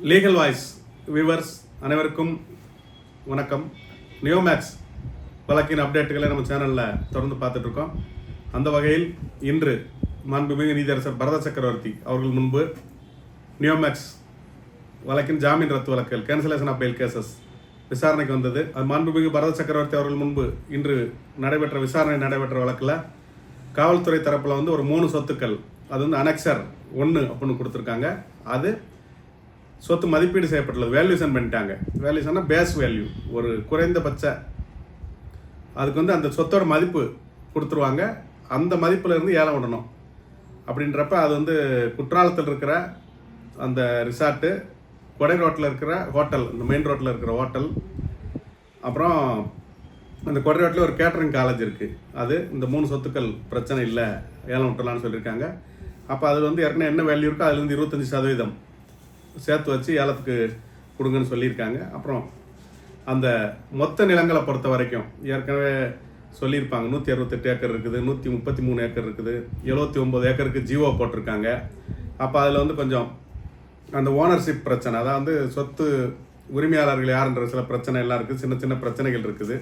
Legal voice viewers அனைவருக்கும் வணக்கம். நியோமேக்ஸ் வழக்கின் அப்டேட்டுகளை நம்ம சேனலில் தொடர்ந்து பார்த்துட்ருக்கோம். அந்த வகையில் இன்று மாண்புமிகு நீதியரசர் பரத சக்கரவர்த்தி அவர்கள் முன்பு நியோமேக்ஸ் வழக்கின் ஜாமீன் ரத்து வழக்குகள் கேன்சலேஷன் ஆஃப் பெயில் கேசஸ் விசாரணைக்கு வந்தது. அது மாண்புமிகு பரத சக்கரவர்த்தி அவர்கள் முன்பு இன்று விசாரணை நடைபெற்ற வழக்கில் காவல்துறை தரப்பில் ஒரு 3 சொத்துக்கள், அது அனெக்சர் 1 அப்படின்னு கொடுத்துருக்காங்க. அது சொத்து மதிப்பீடு செய்யப்பட்டுள்ளது, வேல்யூஷன் பண்ணிட்டாங்க. வேல்யூஷன்னா பேஸ் வேல்யூ, ஒரு குறைந்தபட்ச அதுக்கு அந்த சொத்தோட மதிப்பு கொடுத்துருவாங்க. அந்த மதிப்பில் இருந்து ஏலம் விடணும் அப்படின்றப்ப அது குற்றாலத்தில் இருக்கிற அந்த ரிசார்ட்டு, கொடை ரோட்டில் இருக்கிற ஹோட்டல், இந்த மெயின் ரோட்டில் இருக்கிற ஹோட்டல், அப்புறம் அந்த கொடை ரோட்டில் ஒரு கேட்டரிங் காலேஜ் இருக்குது. அது இந்த 3 சொத்துக்கள் பிரச்சனை இல்லை, ஏலம் விட்டலான்னு சொல்லியிருக்காங்க. அப்போ அதில் ஏற்கனவே என்ன வேல்யூ இருக்கோ அதுலேருந்து 25% சேர்த்து வச்சு ஏலத்துக்கு கொடுங்கன்னு சொல்லியிருக்காங்க. அப்புறம் அந்த மொத்த நிலங்களை பொறுத்த வரைக்கும் ஏற்கனவே சொல்லியிருப்பாங்க, 168 ஏக்கர் இருக்குது, 133 ஏக்கர் இருக்குது, 79 ஏக்கருக்கு ஜிஓ போட்டிருக்காங்க. அப்போ அதில் கொஞ்சம் அந்த ஓனர்ஷிப் பிரச்சனை, அதாவது சொத்து உரிமையாளர்கள் யாருன்ற சில பிரச்சனை எல்லாம் இருக்குது, சின்ன சின்ன பிரச்சனைகள் இருக்குது.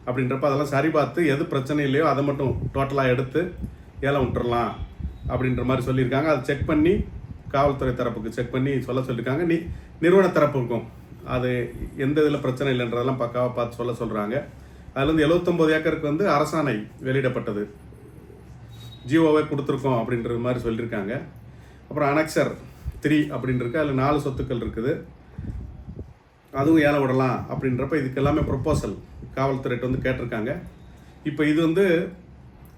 அப்படின்றப்ப அதெல்லாம் சரி பார்த்து எது பிரச்சனை இல்லையோ அதை மட்டும் டோட்டலாக எடுத்து ஏலம் விட்டுறலாம் அப்படின்ற மாதிரி சொல்லியிருக்காங்க. அதை செக் பண்ணி காவல்துறை தரப்புக்கு செக் பண்ணி சொல்லியிருக்காங்க. நிறுவன தரப்புக்கும் அது எந்த இதில் பிரச்சனை இல்லைன்றதெல்லாம் பக்காவாக பார்த்து சொல்கிறாங்க. அதில் 79 ஏக்கருக்கு அரசாணை வெளியிடப்பட்டது, ஜிஓவை கொடுத்துருக்கோம் அப்படின்ற மாதிரி சொல்லியிருக்காங்க. அப்புறம் அனெக்சர் 3 அப்படின்னு இருக்கு, அதில் 4 சொத்துக்கள் இருக்குது, அதுவும் ஏலம் விடலாம் அப்படின்றப்ப இதுக்கு எல்லாமே ப்ரொப்போசல் காவல்துறையிட்ட கேட்டிருக்காங்க. இப்போ இது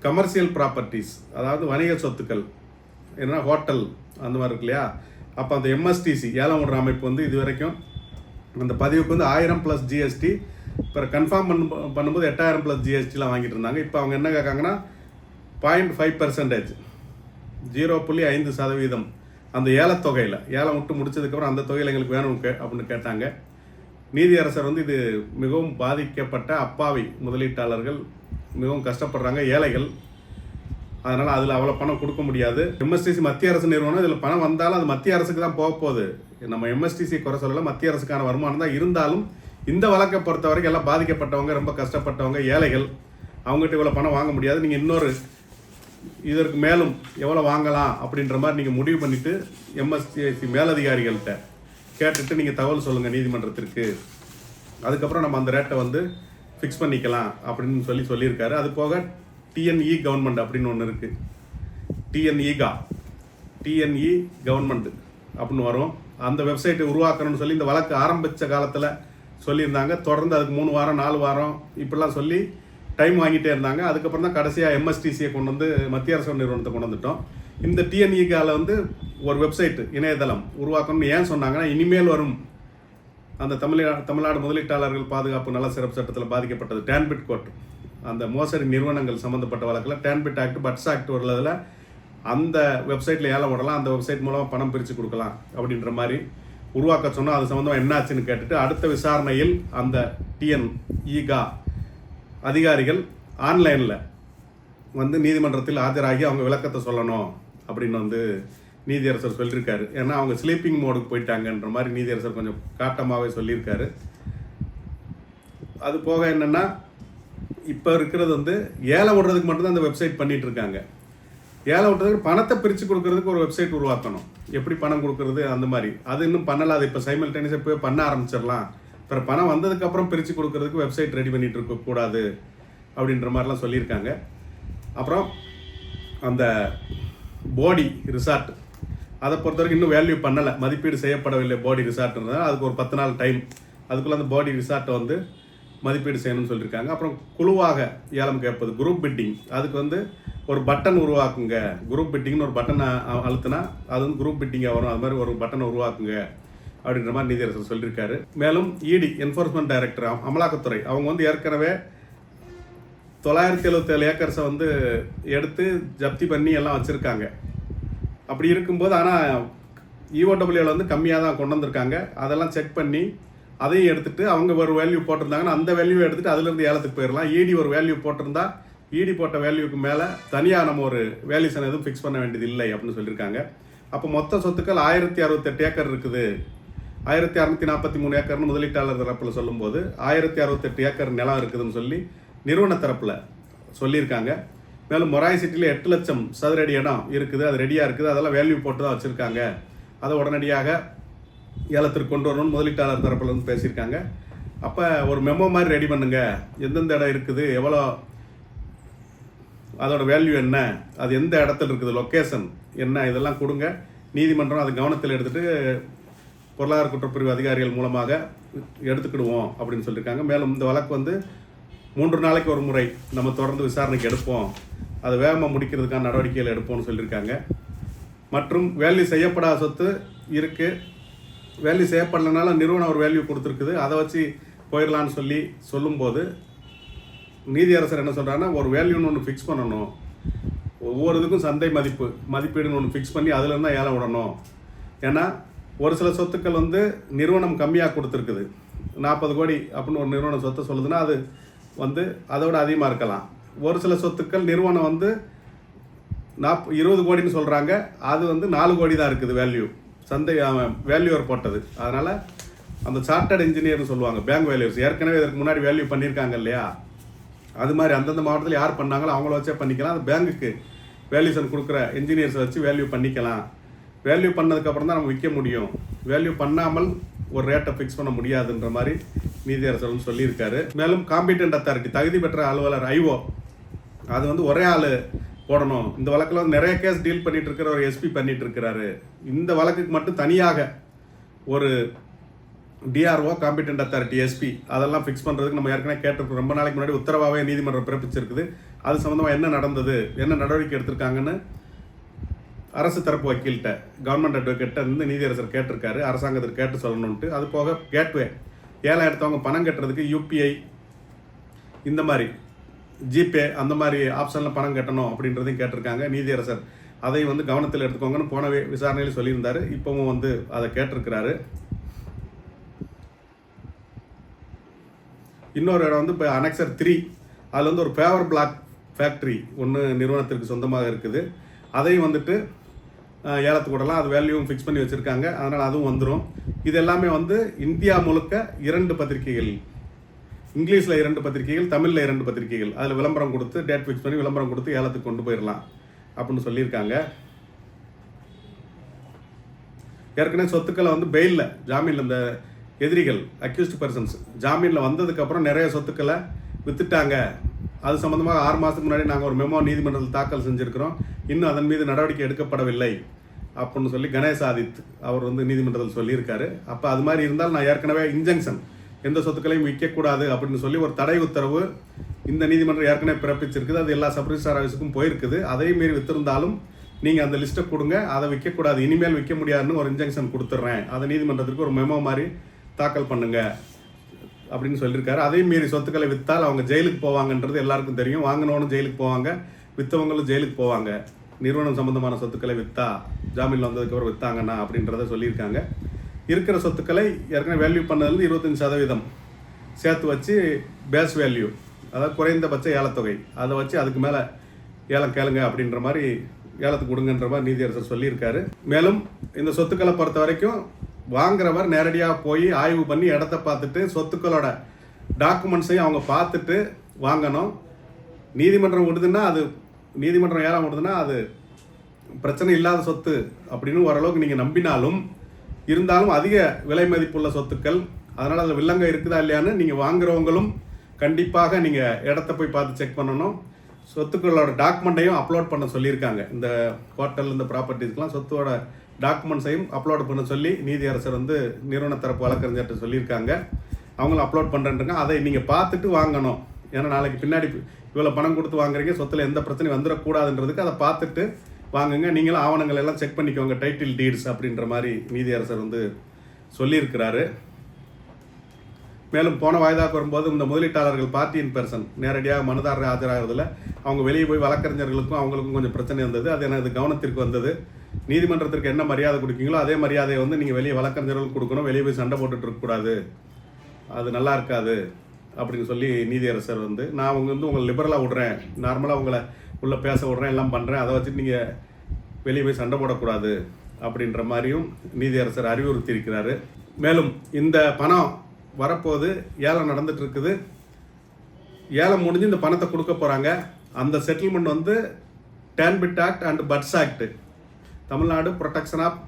கமர்ஷியல் ப்ராப்பர்ட்டிஸ், அதாவது வணிக சொத்துக்கள், ஏன்னா ஹோட்டல் அந்த மாதிரி இருக்கு இல்லையா. அப்போ அந்த எம்எஸ்டிசி ஏலம் விடுற அமைப்பு இது வரைக்கும் அந்த பதிவுக்கு 1000 + ஜிஎஸ்டி, இப்போ கன்ஃபார்ம் பண்ணும்போது 8000 + ஜிஎஸ்டிலாம் வாங்கிட்டு இருந்தாங்க. இப்போ அவங்க என்ன கேட்காங்கன்னா 0.5%, 0.5% அந்த ஏலத்தொகையில், ஏலம் விட்டு முடிச்சதுக்கப்புறம் அந்த தொகையில் எங்களுக்கு வேணும் அப்படின்னு கேட்டாங்க. நீதியரசர் இது மிகவும் பாதிக்கப்பட்ட அப்பாவி முதலீட்டாளர்கள், மிகவும் கஷ்டப்படுறாங்க, ஏழைகள், அதனால் அதில் அவ்வளோ பணம் கொடுக்க முடியாது. எம்எஸ்டிசி மத்திய அரசு நிறுவனம், இதில் பணம் வந்தாலும் அது மத்திய அரசுக்கு தான் போக போகுது. நம்ம எம்எஸ்டிசி குறை சொல்லலை, மத்திய அரசுக்கான வருமானம் தான். இருந்தாலும் இந்த வழக்கை பொறுத்த வரைக்கும் எல்லாம் பாதிக்கப்பட்டவங்க, ரொம்ப கஷ்டப்பட்டவங்க, ஏழைகள், அவங்ககிட்ட இவ்வளோ பணம் வாங்க முடியாது. நீங்கள் இன்னொரு இதற்கு மேலும் எவ்வளோ வாங்கலாம் அப்படின்ற மாதிரி நீங்கள் முடிவு பண்ணிவிட்டு எம்எஸ்டிசி மேலதிகாரிகள்கிட்ட கேட்டுட்டு நீங்கள் தகவல் சொல்லுங்கள் நீதிமன்றத்திற்கு, அதுக்கப்புறம் நம்ம அந்த ரேட்டை ஃபிக்ஸ் பண்ணிக்கலாம் அப்படின்னு சொல்லியிருக்காரு. அது போக டிஎன்இ கவர்மெண்ட் அப்படின்னு ஒன்று இருக்குது, டிஎன்இ கவர்மெண்ட் அப்படின்னு வரும். அந்த வெப்சைட்டை உருவாக்கணும்னு சொல்லி இந்த வழக்கு ஆரம்பித்த காலத்தில் சொல்லியிருந்தாங்க. தொடர்ந்து அதுக்கு 3 வாரம் 4 வாரம் இப்படிலாம் சொல்லி டைம் வாங்கிட்டே இருந்தாங்க. அதுக்கப்புறம் தான் கடைசியாக எம்எஸ்டிசியை மத்திய அரசு நிறுவனத்தை கொண்டு வந்துட்டோம். இந்த டிஎன்இகாவில் ஒரு வெப்சைட், இணையதளம் உருவாக்கணும்னு ஏன் சொன்னாங்கன்னா, இனிமேல் வரும் அந்த தமிழ்நாடு முதலீட்டாளர்கள் பாதுகாப்பு நல சிறப்பு சட்டத்தில் பாதிக்கப்பட்டது டேன்பிட் கோர்ட், அந்த மோசடி நிறுவனங்கள் சம்மந்தப்பட்ட வழக்கில் டேன்பிட் ஆக்ட், பட்ஸ் ஆக்ட் உள்ளதில் அந்த வெப்சைட்டில் ஏலம் விடலாம், அந்த வெப்சைட் மூலமாக பணம் பிரித்து கொடுக்கலாம் அப்படின்ற மாதிரி உருவாக்க சொன்னால் அது சம்மந்தமாக என்னாச்சுன்னு கேட்டுட்டு அடுத்த விசாரணையில் அந்த டிஎன்இகா அதிகாரிகள் ஆன்லைனில் நீதிமன்றத்தில் ஆஜராகி அவங்க விளக்கத்தை சொல்லணும் அப்படின்னு நீதியரசர் சொல்லியிருக்காரு. ஏன்னா அவங்க ஸ்லீப்பிங் மோடுக்கு போயிட்டாங்கன்ற மாதிரி நீதியரசர் கொஞ்சம் காட்டமாகவே சொல்லியிருக்காரு. அது போக என்னென்னா, இப்போ இருக்கிறது ஏலம் விடுறதுக்கு மட்டும்தான் அந்த வெப்சைட் பண்ணிகிட்டு இருக்காங்க. ஏலம் விட்டுறதுக்கு பணத்தை பிரித்து கொடுக்கறதுக்கு ஒரு வெப்சைட் உருவாக்கணும், எப்படி பணம் கொடுக்கறது அந்த மாதிரி. அது இன்னும் பண்ணலாம். அது இப்போ சைமல்டேனியஸாக போய் பண்ண ஆரம்பிச்சிடலாம். அப்புறம் பணம் வந்ததுக்கப்புறம் பிரித்து கொடுக்கறதுக்கு வெப்சைட் ரெடி பண்ணிகிட்டு இருக்கக்கூடாது அப்படின்ற மாதிரிலாம் சொல்லியிருக்காங்க. அப்புறம் அந்த போடி ரிசார்ட், அதை பொறுத்த வரைக்கும் இன்னும் வேல்யூ பண்ணலை, மதிப்பீடு செய்யப்படவில்லை போடி ரிசார்ட்ன்றதால் அதுக்கு ஒரு 10 நாள் டைம், அதுக்குள்ளே அந்த போடி ரிசார்ட்டை மதிப்பீடு செய்யணும்னு சொல்லியிருக்காங்க. அப்புறம் குழுவாக ஏலம் கேட்பது, குரூப் பிட்டிங், அதுக்கு ஒரு பட்டன் உருவாக்குங்க, குரூப் பிட்டிங்னு ஒரு பட்டனை அழுத்தினா அது குரூப் பிட்டிங்காக வரும், அது மாதிரி ஒரு பட்டனை உருவாக்குங்க அப்படின்ற மாதிரி நீதியரசர் சொல்லியிருக்காரு. மேலும் இடி என்ஃபோர்ஸ்மெண்ட் டைரக்டர், அமலாக்கத்துறை, அவங்க ஏற்கனவே 977 ஏக்கர்ஸை எடுத்து ஜப்தி பண்ணி எல்லாம் வச்சுருக்காங்க. அப்படி இருக்கும்போது ஆனால் இஓடபிள்யூவில் கம்மியாக தான் கொண்டு வந்திருக்காங்க. அதெல்லாம் செக் பண்ணி அதையும் எடுத்துகிட்டு அவங்க ஒரு வேல்யூ போட்டிருந்தாங்கன்னா அந்த வேல்யூவை எடுத்துகிட்டு அதுலேருந்து ஏலத்துக்கு போயிடலாம். இடி ஒரு வேல்யூ போட்டிருந்தா இடி போட்ட வேல்யூக்கு மேலே தனியாக நம்ம ஒரு வேல்யூஷன் எதுவும் ஃபிக்ஸ் பண்ண வேண்டியது இல்லை அப்படின்னு சொல்லியிருக்காங்க. அப்போ மொத்த சொத்துக்கள் 1068 ஏக்கர் இருக்குது 1643 ஏக்கர்னு முதலீட்டாளர் தரப்பில் சொல்லும்போது 1068 ஏக்கர் நிலம் இருக்குதுன்னு சொல்லி நிறுவன தரப்பில் சொல்லியிருக்காங்க. மேலும் மொராய் சிட்டியில் 8 லட்சம் சதுரடி இடம் இருக்குது, அது ரெடியாக இருக்குது, அதெல்லாம் வேல்யூ போட்டு தான் வச்சுருக்காங்க. அதை உடனடியாக ஏலத்திற்கு கொண்டு வரணும்னு முதலீட்டாளர் தரப்பில் வந்து பேசியிருக்காங்க. அப்போ ஒரு மெமோ மாதிரி ரெடி பண்ணுங்க, எந்தெந்த இடம் இருக்குது, எவ்வளோ அதோட வேல்யூ என்ன, அது எந்த இடத்துல இருக்குது, லொக்கேஷன் என்ன, இதெல்லாம் கொடுங்க. நீதிமன்றம் அதை கவனத்தில் எடுத்துகிட்டு பொருளாதார குற்றப்பிரிவு அதிகாரிகள் மூலமாக எடுத்துக்கிடுவோம் அப்படின்னு சொல்லியிருக்காங்க. மேலும் இந்த வழக்கு வந்து 3 நாளைக்கு ஒரு முறை நம்ம தொடர்ந்து விசாரணைக்கு எடுப்போம், அதை வேகமாக முடிக்கிறதுக்கான நடவடிக்கைகள் எடுப்போம்னு சொல்லியிருக்காங்க. மற்றும் வேல்யூ செய்யப்படாத சொத்து இருக்குது, வேல்யூ செய்யப்படலைனால நிறுவனம் ஒரு வேல்யூ கொடுத்துருக்குது, அதை வச்சு போயிடலான்னு சொல்லும்போது நீதியரசர் என்ன சொல்கிறாங்கன்னா, ஒரு வேல்யூன்னு ஒன்று ஃபிக்ஸ் பண்ணணும், ஒவ்வொரு இதுக்கும் சந்தை மதிப்பீடுன்னு ஒன்று ஃபிக்ஸ் பண்ணி அதில் இருந்தால் ஏலம் விடணும். ஏன்னா ஒரு சில சொத்துக்கள் வந்து நிறுவனம் கம்மியாக கொடுத்துருக்குது, 40 கோடி அப்படின்னு ஒரு நிறுவனம் சொத்தை சொல்லுதுன்னா அது வந்து அதோட அதிகமாக இருக்கலாம். ஒரு சில சொத்துக்கள் நிறுவனம் வந்து 20 கோடின்னு சொல்கிறாங்க, அது வந்து 4 கோடி தான் இருக்குது வேல்யூ, சந்தை வேல்யூவர் போட்டது. அதனால் அந்த சார்ட்டர்ட் இன்ஜினியர்னு சொல்லுவாங்க, பேங்க் வேல்யூஸ், ஏற்கனவே இதற்கு முன்னாடி வேல்யூ பண்ணியிருக்காங்க இல்லையா, அது மாதிரி அந்தந்த மாவட்டத்தில் யார் பண்ணாங்களோ அவங்கள வச்சே பண்ணிக்கலாம். அந்த பேங்குக்கு வேல்யூஷன் கொடுக்குற இன்ஜினியர்ஸை வச்சு வேல்யூ பண்ணிக்கலாம். வேல்யூ பண்ணதுக்கப்புறம் தான் நம்ம விற்க முடியும், வேல்யூ பண்ணாமல் ஒரு ரேட்டை ஃபிக்ஸ் பண்ண முடியாதுன்ற மாதிரி நீதியரசர் சொல்லியிருக்காரு. மேலும் காம்பிடென்ட் அத்தாரிட்டி, தகுதி பெற்ற அலுவலர் ஐஓ, அது வந்து ஒரே ஆள் போடணும். இந்த வழக்கில் வந்து நிறைய கேஸ் டீல் பண்ணிட்டு இருக்கிற ஒரு எஸ்பி பண்ணிட்டு இருக்கிறாரு. இந்த வழக்குக்கு மட்டும் தனியாக ஒரு டிஆர்ஓ, காம்பிடென்ட் அத்தாரிட்டி, எஸ்பி, அதெல்லாம் ஃபிக்ஸ் பண்ணுறதுக்கு நம்ம ஏற்கனவே கேட்டிருக்கோம். ரொம்ப நாளைக்கு முன்னாடி உத்தரவாகவே நீதிமன்றம் பிறப்பிச்சிருக்குது. அது சம்மந்தமாக என்ன நடந்தது, என்ன நடவடிக்கை எடுத்திருக்காங்கன்னு அரசு தரப்பு வக்கீல்கிட்ட, கவர்மெண்ட் அட்வொகேட்ட இருந்து நீதியரசர் கேட்டிருக்காரு, அரசாங்கத்திற்கு கேட்டு சொல்லணுன்ட்டு. அது போக கேட்வே, ஏலம் எடுத்தவங்க பணம் கட்டுறதுக்கு யூபிஐ, இந்த மாதிரி ஜிபே, அந்த மாதிரி ஆப்ஷனில் பணம் கட்டணும் அப்படின்றதையும் கேட்டிருக்காங்க. நீதியரசர் அதையும் வந்து கவனத்தில் எடுத்துக்கோங்கன்னு போன விசாரணையில் சொல்லியிருந்தார். இப்போவும் வந்து அதை கேட்டிருக்கிறாரு. இன்னொரு இடம் வந்து இப்போ அனெக்சர் 3, அதில் வந்து ஒரு பேவர் பிளாக் ஃபேக்ட்ரி ஒன்று நிறுவனத்திற்கு சொந்தமாக இருக்குது. அதையும் வந்துட்டு ஏலத்துக்கு விடலாம், அது வேல்யூவும் ஃபிக்ஸ் பண்ணி வச்சுருக்காங்க, அதனால் அதுவும் வந்துடும். இது எல்லாமே வந்து இந்தியா முழுக்க 2 பத்திரிகைகள், இங்கிலீஷில் 2 பத்திரிகைகள், தமிழில் 2 பத்திரிகைகள், அதில் விளம்பரம் கொடுத்து டேட் ஃபிக்ஸ் பண்ணி விளம்பரம் கொடுத்து ஏலத்துக்கு கொண்டு போயிடலாம் அப்படின்னு சொல்லியிருக்காங்க. ஏற்கனவே சொத்துக்களை வந்து பெயிலில், ஜாமீனில், இந்த எதிரிகள் அக்யூஸ்ட் பர்சன்ஸ் ஜாமீனில் வந்ததுக்கப்புறம் நிறைய சொத்துக்களை விற்றுட்டாங்க. அது சம்மந்தமாக 6 மாதத்துக்கு முன்னாடி நாங்கள் ஒரு மெமோ நீதிமன்றத்தில் தாக்கல் செஞ்சுருக்கிறோம், இன்னும் அதன் மீது நடவடிக்கை எடுக்கப்படவில்லை அப்படின்னு சொல்லி கணேஷ் ஆதித் அவர் வந்து நீதிமன்றத்தில் சொல்லியிருக்காரு. அப்போ அது மாதிரி இருந்தால் நான் ஏற்கனவே இன்ஜங்ஷன், எந்த சொத்துக்களையும் விற்கக்கூடாது அப்படின்னு சொல்லி ஒரு தடை உத்தரவு இந்த நீதிமன்றம் ஏற்கனவே பிறப்பிச்சிருக்குது. அது எல்லா சப் ரிஜிஸ்ட்ரார் ஆஃபீஸுக்கும் போயிருக்குது. அதையும் மீறி விற்றிருந்தாலும் நீங்கள் அந்த லிஸ்ட்டை கொடுங்க, அதை விற்கக்கூடாது, இனிமேல் விற்க முடியாதுன்னு ஒரு இன்ஜங்ஷன் கொடுத்துட்றேன், அதை நீதிமன்றத்திற்கு ஒரு மெமோ மாதிரி தாக்கல் பண்ணுங்க அப்படின்னு சொல்லியிருக்காரு. அதையும் மீறி சொத்துக்களை விற்றால் அவங்க ஜெயிலுக்கு போவாங்கன்றது எல்லாருக்கும் தெரியும். வாங்கினவனும் ஜெயிலுக்கு போவாங்க, விற்றவங்களும் ஜெயிலுக்கு போவாங்க. நிறுவனம் சம்பந்தமான சொத்துக்களை விற்றா, ஜாமீனில் வந்ததுக்கப்புறம் விற்றாங்கன்னா அப்படின்றத சொல்லியிருக்காங்க. இருக்கிற சொத்துக்களை ஏற்கனவே வேல்யூ பண்ணதுலேருந்து 25% சேர்த்து வச்சு பேஸ் வேல்யூ, அதாவது குறைந்தபட்ச ஏலத்தொகை, அதை வச்சு அதுக்கு மேலே ஏலம் கேளுங்க அப்படின்ற மாதிரி ஏலத்துக்கு கொடுங்கன்ற மாதிரி நீதியரசர் சொல்லியிருக்காரு. மேலும் இந்த சொத்துக்களை பொறுத்த வரைக்கும் வாங்குறவர் நேரடியாக போய் ஆய்வு பண்ணி இடத்த பார்த்துட்டு சொத்துக்களோட டாக்குமெண்ட்ஸையும் அவங்க பார்த்துட்டு வாங்கணும். நீதிமன்றம் விடுதுன்னா, அது நீதிமன்றம் ஏலம் விடுதுன்னா அது பிரச்சனை இல்லாத சொத்து அப்படின்னு ஓரளவுக்கு நீங்கள் நம்பினாலும் இருந்தாலும் அதிக விலை மதிப்புள்ள சொத்துக்கள், அதனால் அதில் வில்லங்க இருக்குதா இல்லையான்னு நீங்கள் வாங்குறவங்களும் கண்டிப்பாக நீங்கள் இடத்த போய் பார்த்து செக் பண்ணணும். சொத்துக்களோட டாக்குமெண்ட்டையும் அப்லோட் பண்ண சொல்லியிருக்காங்க. இந்த ஹோட்டல், இந்த ப்ராப்பர்ட்டிஸ்க்கெலாம் சொத்தோட டாக்குமெண்ட்ஸையும் அப்லோட் பண்ண சொல்லி நீதியரசர் வந்து நிறுவன தரப்பு வழக்கறிஞர்கிட்ட சொல்லியிருக்காங்க. அவங்களும் அப்லோட் பண்ணுறேன்றாங்க. அதை நீங்கள் பார்த்துட்டு வாங்கணும். ஏன்னா நாளைக்கு பின்னாடி இவ்வளோ பணம் கொடுத்து வாங்குறீங்க, சொத்தில் எந்த பிரச்சனையும் வந்துடக்கூடாதுன்றதுக்கு அதை பார்த்துட்டு வாங்குங்க. நீங்களும் ஆவணங்கள் எல்லாம் செக் பண்ணிக்கோங்க, டைட்டில் டீட்ஸ் அப்படின்ற மாதிரி நீதியரசர் வந்து சொல்லியிருக்கிறாரு. மேலும் போன வாய்தாக்கு வரும்போது இந்த முதலீட்டாளர்கள் பார்ட்டி இன் பெர்சன் நேரடியாக மனுதாரரை ஆஜராகிறதுல அவங்க வெளியே போய் வழக்கறிஞர்களுக்கும் அவங்களுக்கும் கொஞ்சம் பிரச்சனை இருந்தது. அது எனது கவனத்திற்கு வந்தது. நீதிமன்றத்திற்கு என்ன மரியாதை கொடுக்கீங்களோ அதே மரியாதையை வந்து நீங்கள் வெளியே வழக்கறிஞர்களுக்கு கொடுக்கணும், வெளியே போய் சண்டை போட்டுட்டு இருக்கக்கூடாது, அது நல்லா இருக்காது அப்படின்னு சொல்லி நீதியரசர் வந்து, நான் அவங்க வந்து உங்களை லிபரலாக விட்றேன், நார்மலாக உங்களை உள்ளே பேச விட்றேன், எல்லாம் பண்ணுறேன், அதை வச்சுட்டு நீங்கள் வெளியே போய் சண்டை போடக்கூடாது அப்படின்ற மாதிரியும் நீதியரசர் அறிவுறுத்தி இருக்கிறாரு. மேலும் இந்த பணம் வரப்போது ஏலம் நடந்துட்டு இருக்குது. ஏலம் முடிஞ்சு இந்த பணத்தை கொடுக்க போகிறாங்க. அந்த செட்டில்மெண்ட் வந்து Tanpid act and BUDS act, Tamil Nadu protection of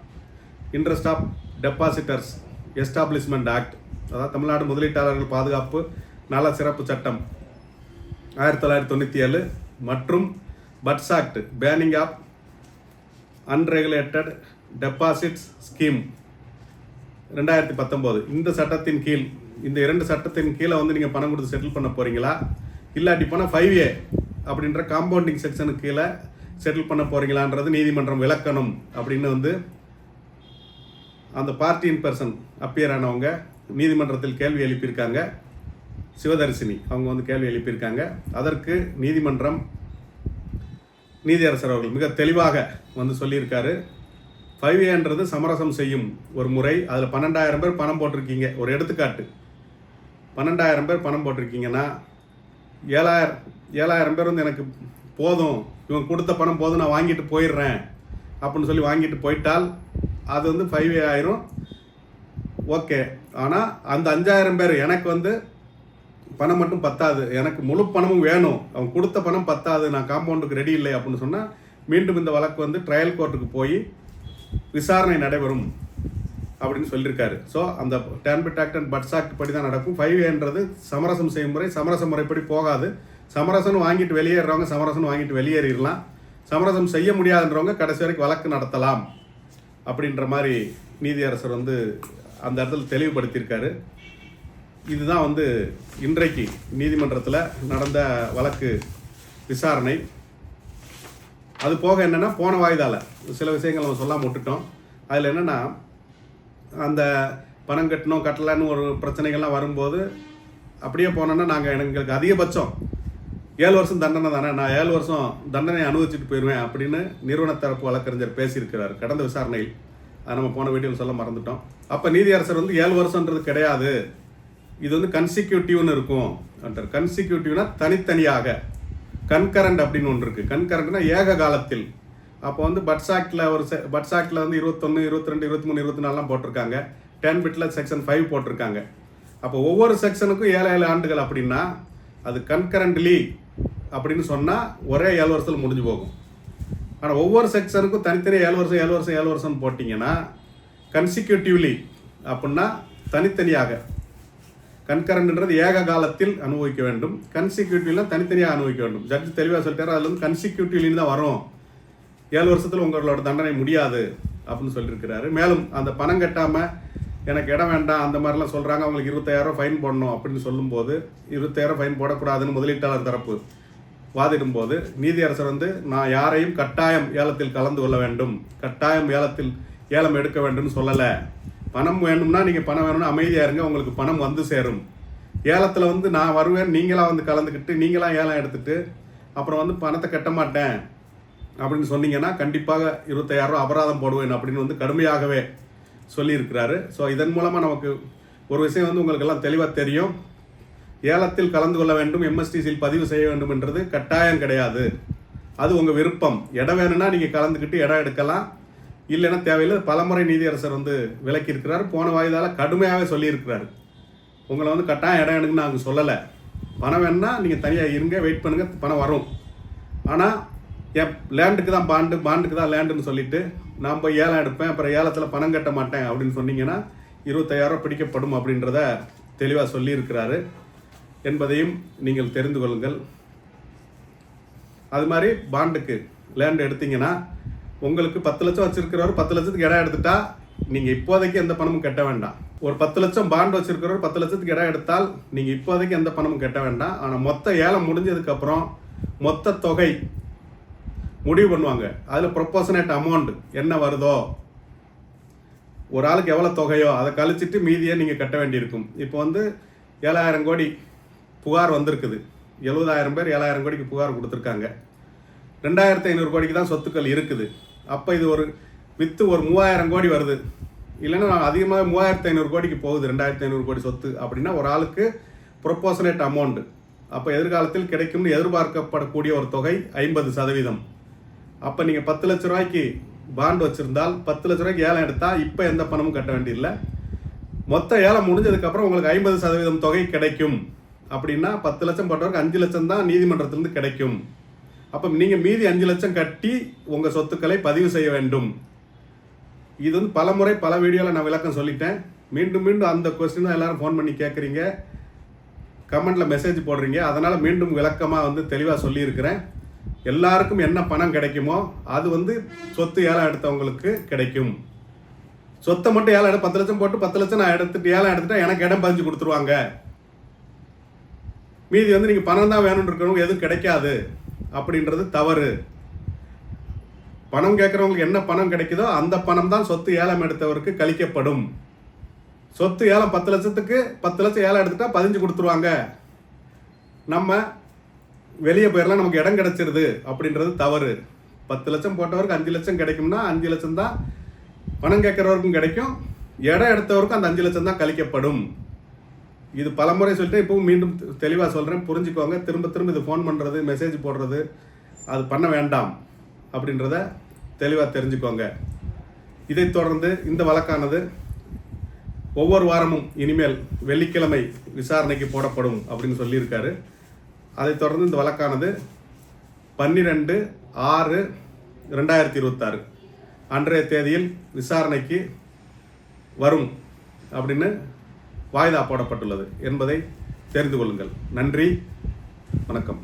interest of depositors establishment act, அதாவது தமிழ்நாடு முதலீட்டாளர்கள் பாதுகாப்பு நல சிறப்பு சட்டம் 1997 மற்றும் BUDS act banning of unregulated deposits scheme 2019. இந்த சட்டத்தின் கீழ், இந்த 2 சட்டத்தின் கீழே வந்து நீங்கள் பணம் கொடுத்து செட்டில் பண்ண போகிறீங்களா, இல்லாட்டி பணம் 5A அப்படின்ற காம்பவுண்டிங் செக்ஷனுக்கு கீழே செட்டில் பண்ண போகிறீங்களான்றது நீதிமன்றம் விளக்கணும் அப்படின்னு வந்து அந்த பார்ட்டி இன் பர்சன் அப்பியர் ஆனவங்க நீதிமன்றத்தில் கேள்வி எழுப்பியிருக்காங்க. சிவதர்சினி அவங்க வந்து கேள்வி எழுப்பியிருக்காங்க. அதற்கு நீதிமன்றம் நீதியரசர் அவர்கள் மிக தெளிவாக வந்து சொல்லியிருக்காரு. 5Aன்றது சமரசம் செய்யும் ஒரு முறை. அதில் 12,000 பேர் பணம் போட்டிருக்கீங்க. ஒரு எடுத்துக்காட்டு, 12,000 பேர் பணம் போட்டிருக்கீங்கன்னா 7,000 பேர் வந்து எனக்கு போதும், இவங்க கொடுத்த பணம் போதும், நான் வாங்கிட்டு போயிடுறேன் அப்படின்னு சொல்லி வாங்கிட்டு போயிட்டால் அது வந்து 5A ஆயிரும். ஓகே. ஆனால் அந்த 5,000 பேர் எனக்கு வந்து பணம் மட்டும் பத்தாது, எனக்கு முழு பணமும் வேணும், அவங்க கொடுத்த பணம் பத்தாது, நான் காம்பவுண்டுக்கு ரெடி இல்லை அப்படின்னு சொன்னால் மீண்டும் இந்த வழக்கு வந்து ட்ரையல் கோர்ட்டுக்கு போய் விசாரணை நடைபெறும் அப்படின்னு சொல்லியிருக்காரு. ஸோ அந்த டேன்பிட் ஆக்ட் அண்ட் பட்ஸ் ஆக்ட் படி தான் நடக்கும். 5Aன்றது சமரசம் செய்யும் முறை. சமரச முறைப்படி போகாது. சமரசம் வாங்கிட்டு வெளியேறவங்க சமரசம் வாங்கிட்டு வெளியேறிடலாம். சமரசம் செய்ய முடியாதுன்றவங்க கடைசி வரைக்கும் வழக்கு நடத்தலாம் அப்படின்ற மாதிரி நீதியரசர் வந்து அந்த இடத்துல தெளிவுபடுத்தியிருக்காரு. இதுதான் வந்து இன்றைக்கு நீதிமன்றத்தில் நடந்த வழக்கு விசாரணை. அது போக என்னென்னா, போன வாய்தாவில் சில விஷயங்கள் நம்ம சொல்லாமல் விட்டுட்டோம். அதில் என்னென்னா, அந்த பணம் கட்டணும் கட்டலான்னு ஒரு பிரச்சனைகள்லாம் வரும்போது அப்படியே போனோன்னா நாங்கள் எங்களுக்கு அதிகபட்சம் 7 வருஷம் தண்டனை தானே, நான் 7 வருஷம் தண்டனை அனுபவிச்சுட்டு போயிடுவேன் அப்படின்னு நிறுவன தரப்பு வழக்கறிஞர் பேசியிருக்கிறார் கடந்த விசாரணையில். அதை நம்ம போன வீடியோவில் சொல்ல மறந்துட்டோம். அப்போ நீதியரசர் வந்து 7 வருஷன்றது கிடையாது, இது வந்து கன்சிக்யூட்டிவ்னு இருக்கும். கன்சிக்யூட்டிவ்னா தனித்தனியாக, கன்கரண்ட் அப்படின்னு ஒன்று இருக்குது. கன்கரண்ட்னா ஏக காலத்தில். அப்போ வந்து பட்ஸ் ஆக்டில் வந்து 21, 22, 23, 24 போட்டிருக்காங்க. டேன்பிட்டில் செக்ஷன் 5 போட்டிருக்காங்க. அப்போ ஒவ்வொரு செக்ஷனுக்கும் 7 ஆண்டுகள் அப்படின்னா அது கன்கரண்ட்லி அப்படின்னு சொன்னால் ஒரே 7 வருஷத்தில் முடிஞ்சு போகும். ஆனால் ஒவ்வொரு செக்ஷனுக்கும் தனித்தனியாக 7 வருஷம் போட்டிங்கன்னா கன்சிக்யூட்டிவ்லி அப்படின்னா தனித்தனியாக. கன்கரண்ட்ன்றது ஏக காலத்தில் அனுபவிக்க வேண்டும், கன்சிக்யூட்டிவ்லாம் தனித்தனியாக அனுபவிக்க வேண்டும். ஜட்ஜ் தெளிவாக சொல்லிட்டாரு. அதில் வந்து கன்சிக்யூட்டிவ்லின்னு தான் வரும், 7 வருஷத்தில் உங்களோட தண்டனை முடியாது அப்படின்னு சொல்லியிருக்கிறாரு. மேலும் அந்த பணம் கட்டாமல் எனக்கு இடம் வேண்டாம் அந்த மாதிரிலாம் சொல்கிறாங்க, அவங்களுக்கு 20,000 ஃபைன் போடணும் அப்படின்னு சொல்லும்போது 20,000 ஃபைன் போடக்கூடாதுன்னு முதலீட்டாளர் தரப்பு வாதிடும்போது நீதியரசர் வந்து நான் யாரையும் கட்டாயம் ஏலத்தில் கலந்து கொள்ள வேண்டும், கட்டாயம் ஏலம் எடுக்க வேண்டும்னு சொல்லலை. பணம் வேணும்னா நீங்கள் பணம் வேணும்னா அமைதியாக இருங்க, உங்களுக்கு பணம் வந்து சேரும். ஏலத்தில் வந்து நான் வருவேன், நீங்களாக வந்து கலந்துக்கிட்டு நீங்களாக ஏலம் எடுத்துகிட்டு அப்புறம் வந்து பணத்தை கட்ட மாட்டேன் அப்படின்னு சொன்னீங்கன்னா கண்டிப்பாக 20,000 அபராதம் போடுவேன் அப்படின்னு வந்து கடுமையாகவே சொல்லியிருக்கிறாரு. ஸோ இதன் மூலமாக நமக்கு ஒரு விஷயம் வந்து உங்களுக்கெல்லாம் தெளிவாக தெரியும். ஏலத்தில் கலந்து கொள்ள வேண்டும், எம்எஸ்டிசியில் பதிவு செய்ய வேண்டும் என்றது கட்டாயம் கிடையாது. அது உங்கள் விருப்பம். இடம் வேணும்னா நீங்கள் கலந்துக்கிட்டு இடம் எடுக்கலாம், இல்லைன்னா தேவையில்லை. பலமுறை நீதியரசர் வந்து விளக்கியிருக்கிறார். போன வாய்தால கடுமையாகவே சொல்லியிருக்கிறார். உங்களை வந்து கட்டாயம் இடம் எடுங்கன்னு நாங்கள் சொல்லலை. பணம் வேணும்னா நீங்கள் தனியாக இருங்க, வெயிட் பண்ணுங்கள், பணம் வரும். ஆனால் லேண்டுக்கு தான் பாண்டுக்கு தான் லேண்டுன்னு சொல்லிட்டு நான் போய் ஏலம் எடுப்பேன், அப்புறம் ஏலத்தில் பணம் கட்ட மாட்டேன் அப்படின்னு சொன்னீங்கன்னா 20,000 பிடிக்கப்படும் அப்படின்றத தெளிவாக சொல்லியிருக்கிறாரு என்பதையும் நீங்கள் தெரிந்து கொள்ளுங்கள். அது மாதிரி பாண்டுக்கு லேண்ட் எடுத்தீங்கன்னா உங்களுக்கு 10 லட்சம் வச்சிருக்கிறவர் 10 லட்சத்துக்கு இடம் எடுத்துட்டா நீங்கள் இப்போதைக்கு எந்த பணமும் கட்ட வேண்டாம். ஒரு 10 லட்சம் பாண்டு வச்சிருக்கிறவர் 10 லட்சத்துக்கு இடம் எடுத்தால் நீங்கள் இப்போதைக்கு எந்த பணமும் கட்ட வேண்டாம். ஆனால் மொத்த ஏலம் முடிஞ்சதுக்கப்புறம் மொத்த தொகை முடிவு பண்ணுவாங்க. அதில் ப்ரொபோஷனேட் அமௌண்ட் என்ன வருதோ, ஒரு ஆளுக்கு எவ்வளோ தொகையோ அதை கழிச்சிட்டு மீதியை நீங்கள் கட்ட வேண்டியிருக்கும். இப்போ வந்து 7,000 கோடி புகார் வந்திருக்குது. 70,000 பேர் 7,000 கோடிக்கு புகார் கொடுத்துருக்காங்க. 2,500 கோடிக்கு தான் சொத்துக்கள் இருக்குது. அப்போ இது ஒரு வித்து ஒரு 3,000 கோடி வருது, இல்லைன்னா அதிகமாக 3,500 கோடிக்கு போகுது. 2,500 கோடி சொத்து அப்படின்னா ஒரு ஆளுக்கு ப்ரொபோஷனேட் அமௌண்ட் அப்போ எதிர்காலத்தில் கிடைக்கும்னு எதிர்பார்க்கப்படக்கூடிய ஒரு தொகை 50%. அப்போ நீங்கள் 10 லட்ச ரூபாய்க்கு பாண்ட் வச்சுருந்தால் 10 லட்ச ரூபாய்க்கு ஏலம் எடுத்தால் இப்போ எந்த பணமும் கட்ட வேண்டியதில்லை. மொத்த ஏலம் முடிஞ்சதுக்கப்புறம் உங்களுக்கு 50% தொகை கிடைக்கும். அப்படின்னா 10 லட்சம் போட்டவருக்கு 5 லட்சம் தான் நீதிமன்றத்திலிருந்து கிடைக்கும். அப்போ நீங்கள் மீதி 5 லட்சம் கட்டி உங்கள் சொத்துக்களை பதிவு செய்ய வேண்டும். இது வந்து பல முறை பல வீடியோவில் நான் விளக்கம் சொல்லிட்டேன். மீண்டும் மீண்டும் அந்த கொஸ்டின் தான் எல்லாரும் ஃபோன் பண்ணி கேட்குறீங்க, கமெண்டில் மெசேஜ் போடுறீங்க. அதனால் மீண்டும் விளக்கமாக வந்து தெளிவாக சொல்லியிருக்கிறேன். எல்லாருக்கும் என்ன பணம் கிடைக்குமோ அது வந்து சொத்து ஏலம் எடுத்தவங்களுக்கு கிடைக்கும். சொத்தை மட்டும் ஏலம் 10 லட்சம் போட்டு 10 லட்சம் நான் எடுத்துட்டு ஏலம் எடுத்துட்டா எனக்கு இடம் பதிஞ்சு கொடுத்துருவாங்க. மீதி வந்து நீங்கள் பணம் தான் வேணும்னு இருக்கணும், எதுவும் கிடைக்காது அப்படின்றது தவறு. பணம் கேட்குறவங்களுக்கு என்ன பணம் கிடைக்குதோ அந்த பணம் தான் சொத்து ஏலம் எடுத்தவருக்கு கழிக்கப்படும். சொத்து ஏலம் 10 லட்சத்துக்கு 10 லட்சம் ஏலம் எடுத்துட்டா பதிஞ்சு கொடுத்துருவாங்க, நம்ம வெளியே போயிடலாம், நமக்கு இடம் கிடைச்சிருது அப்படின்றது தவறு. 10 லட்சம் போட்டவருக்கு 5 லட்சம் கிடைக்கும்னா 5 லட்சம் தான் பணம் கேட்குறவருக்கும் கிடைக்கும், இடம் எடுத்தவருக்கும் அந்த 5 லட்சம் தான் கழிக்கப்படும். இது பலமுறை சொல்லிட்டு இப்போவும் மீண்டும் தெளிவாக சொல்கிறேன், புரிஞ்சுக்கோங்க. திரும்ப திரும்ப இது ஃபோன் பண்ணுறது, மெசேஜ் போடுறது அது பண்ண வேண்டாம் அப்படின்றத தெளிவாக தெரிஞ்சுக்கோங்க. இதைத் தொடர்ந்து இந்த வழக்கானது ஒவ்வொரு வாரமும் இனிமேல் வெள்ளிக்கிழமை விசாரணைக்கு போடப்படும் அப்படின்னு சொல்லியிருக்காரு. அதைத் தொடர்ந்து இந்த வழக்கானது 12/6/2026 அன்றைய தேதியில் விசாரணைக்கு வரும் அப்படின்னு வாய்தா போடப்பட்டுள்ளது என்பதை தெரிந்து கொள்ளுங்கள். நன்றி, வணக்கம்.